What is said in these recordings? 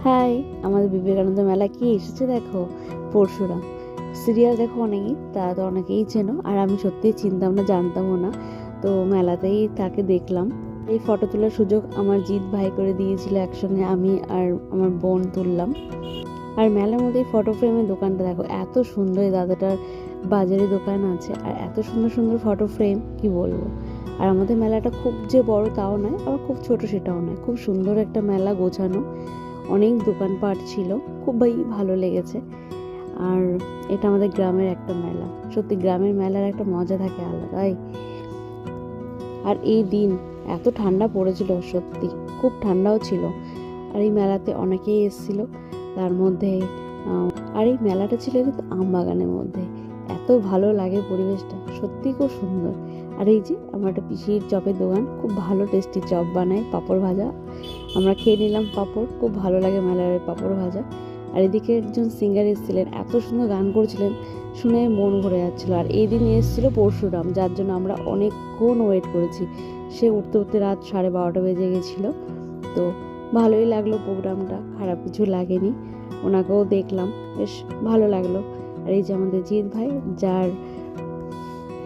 High, আমাদের বিবেকানন্দ মেলা কি এসেছে দেখো, পরশুরাম। সিরিয়াল দেখো অনেকেই, তারা তো অনেকেই চেনো, আর আমি সত্যিই চিনতাম না, জানতামও না। তো মেলাতেই তাকে দেখলাম। এই ফটো তোলার সুযোগ আমার জিৎ ভাই করে দিয়েছিল, একসঙ্গে আমি আর আমার বোন তুললাম। আর মেলার মধ্যে এই ফটো ফ্রেমের দোকানটা দেখো, এত সুন্দর। এই দাদাটার বাজারে দোকান আছে, আর এত সুন্দর সুন্দর ফটো ফ্রেম, কি বলবো। আর আমাদের মেলাটা খুব যে বড় তাও নয়, আবার খুব ছোট সেটাও নয়, খুব সুন্দর একটা মেলা, গোছানো। অনেক দোকানপাট ছিল, খুবই ভালো লেগেছে। আর এটা আমাদের গ্রামের একটা মেলা, সত্যি গ্রামের মেলার একটা মজা থাকে আলাদাই। আর এই দিন এত ঠান্ডা পড়েছিল, সত্যি খুব ঠান্ডাও ছিল। আর এই মেলাতে অনেকেই এসেছিল, তার মধ্যে আর এই মেলাটা ছিল কিন্তু আমবাগানের মধ্যে। এত ভালো লাগে পরিবেশটা, সত্যি খুব সুন্দর। আর এই যে আমার একটা পিসির চপের দোকান, খুব ভালো টেস্টি চপ বানায়, পাঁপড় ভাজা। আমরা খেয়ে নিলাম পাঁপড়, খুব ভালো লাগে মেলার পাঁপড় ভাজা। আর এদিকে একজন সিঙ্গার এসেছিলেন, এত সুন্দর গান করছিলেন, শুনে মন ভরে যাচ্ছিলো। আর এই দিন এসেছিলো পরশুরাম, যার জন্য আমরা অনেকক্ষণ ওয়েট করেছি। সে উঠতে উঠতে রাত 12:30 বেজে গেছিলো। তো ভালোই লাগলো প্রোগ্রামটা, খারাপ কিছু লাগেনি। ওনাকেও দেখলাম, বেশ ভালো লাগলো। আর এই যে আমাদের জিৎ ভাই, যার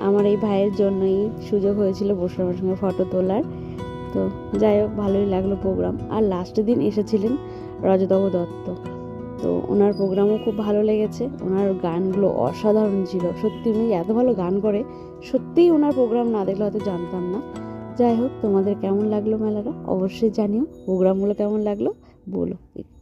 আমার এই ভাইয়ের জন্যই সুযোগ হয়েছিল পরশুরামের সঙ্গে ফটো তোলার। তো যাই হোক, ভালোই লাগলো প্রোগ্রাম। আর লাস্টের দিন এসেছিলেন রজতবাবু দত্ত, তো ওনার প্রোগ্রামও খুব ভালো লেগেছে। ওনার গানগুলো অসাধারণ ছিল, সত্যি উনি এত ভালো গান করে, সত্যিই ওনার প্রোগ্রাম না দেখলে হয়তো জানতাম না। যাই হোক, তোমাদের কেমন লাগলো মেলাটা অবশ্যই জানিও, প্রোগ্রামগুলো কেমন লাগলো বলো একটু।